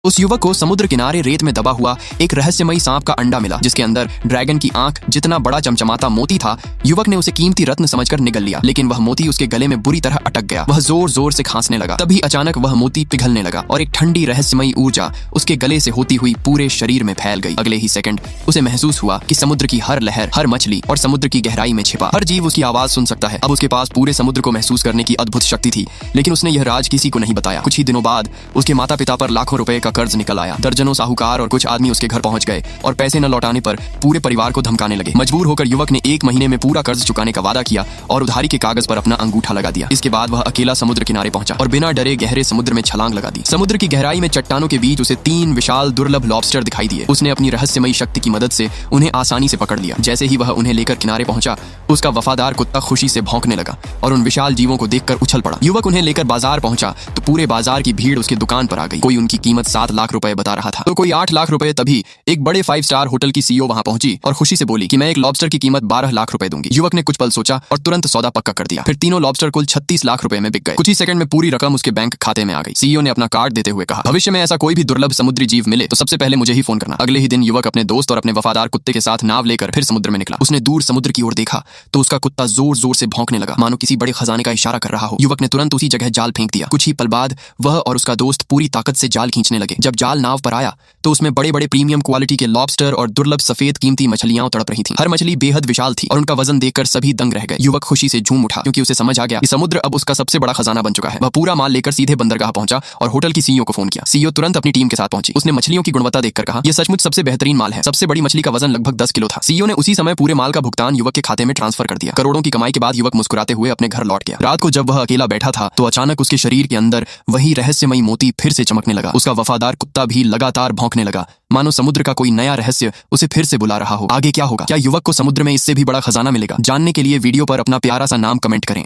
उस युवक को समुद्र किनारे रेत में दबा हुआ एक रहस्यमयी सांप का अंडा मिला, जिसके अंदर ड्रैगन की आंख जितना बड़ा चमचमाता मोती था। युवक ने उसे कीमती रत्न समझकर निगल लिया, लेकिन वह मोती उसके गले में बुरी तरह अटक गया। वह जोर जोर से खांसने लगा। तभी अचानक वह मोती पिघलने लगा और एक ठंडी रहस्यमयी ऊर्जा उसके गले से होती हुई पूरे शरीर में फैल गई। अगले ही सेकंड उसे महसूस हुआ कि समुद्र की हर लहर, हर मछली और समुद्र की गहराई में छिपा हर जीव उसकी आवाज सुन सकता है। अब उसके पास पूरे समुद्र को महसूस करने की अद्भुत शक्ति थी, लेकिन उसने यह राज किसी को नहीं बताया। कुछ ही दिनों बाद उसके माता पिता पर लाखों रुपए का कर्ज निकल आया। दर्जनों साहूकार और कुछ आदमी उसके घर पहुंच गए और पैसे न लौटाने पर पूरे परिवार को धमकाने लगे। मजबूर होकर युवक ने 1 महीने में पूरा कर्ज चुकाने का वादा किया और उधारी के कागज पर अपना अंगूठा लगा दिया। इसके बाद वह अकेला समुद्र किनारे पहुंचा और बिना डरे गहरे समुद्र में छलांग लगा दी। समुद्र की गहराई में चट्टानों के बीच उसे 3 विशाल दुर्लभ लॉबस्टर दिखाई दिए। उसने अपनी रहस्यमयी शक्ति की मदद से उन्हें आसानी से पकड़ लिया। जैसे ही वह उन्हें लेकर किनारे पहुंचा, उसका वफादार कुत्ता खुशी से भौंकने लगा और उन विशाल जीवों को देखकर उछल पड़ा। युवक उन्हें लेकर बाजार पहुंचा तो पूरे बाजार की भीड़ उसकी दुकान पर आ गई। कोई उनकी कीमत 7 लाख रुपए बता रहा था तो कोई 8 लाख रुपए। तभी एक बड़े 5 स्टार होटल की सीईओ वहां पहुंची और खुशी से बोली कि मैं एक लॉबस्टर की कीमत 12 लाख रुपए दूंगी। युवक ने कुछ पल सोचा और तुरंत सौदा पक्का कर दिया। फिर तीनों लॉबस्टर कुल 36 लाख रुपए में बिक गए। कुछ ही सेकंड में पूरी रकम उसके बैंक खाते में आ गई। सीईओ ने अपना कार्ड देते हुए कहा, भविष्य में ऐसा कोई भी दुर्लभ समुद्री जीव मिले तो सबसे पहले मुझे ही फोन करना। अगले ही दिन युवक अपने दोस्त और अपने वफादार कुत्ते के साथ नाव लेकर फिर समुद्र में निकला। उसने दूर समुद्र की ओर देखा तो उसका कुत्ता जोर जोर से भौंकने लगा, मानो किसी बड़े खजाने का इशारा कर रहा हो। युवक ने तुरंत उसी जगह जाल फेंक दिया। कुछ ही पल बाद वह और उसका दोस्त पूरी ताकत से जाल खींचने लगे। जब जाल नाव पर आया तो उसमें बड़े बड़े प्रीमियम क्वालिटी के लॉबस्टर और दुर्लभ सफेद कीमती मछलियां तड़प रही थीं। हर मछली बेहद विशाल थी और उनका वजन देखकर सभी दंग रह गए। युवक खुशी से झूम उठा, क्योंकि उसे समझ आ गया कि समुद्र अब उसका सबसे बड़ा खजाना बन चुका है। वह पूरा माल लेकर सीधे बंदरगाह पहुंचा और होटल की सीईओ को फोन किया। सीईओ तुरंत अपनी टीम के साथ पहुंची। उसने मछलियों की गुणवत्ता देखकर कहा, यह सचमुच सबसे बेहतरीन माल है। सबसे बड़ी मछली का वजन लगभग 10 किलो था। सीईओ ने उसी समय पूरे माल का भुगतान युवक के खाते में ट्रांसफर कर दिया। करोड़ों की कमाई के बाद युवक मुस्कुराते हुए अपने घर लौट गया। रात को जब वह अकेला बैठा था तो अचानक उसके शरीर के अंदर वही रहस्यमयी मोती फिर से चमकने लगा। उसका वफादार कुत्ता भी लगातार भौंकने लगा, मानो समुद्र का कोई नया रहस्य उसे फिर से बुला रहा हो। आगे क्या होगा? क्या युवक को समुद्र में इससे भी बड़ा खजाना मिलेगा? जानने के लिए वीडियो पर अपना प्यारा सा नाम कमेंट करें।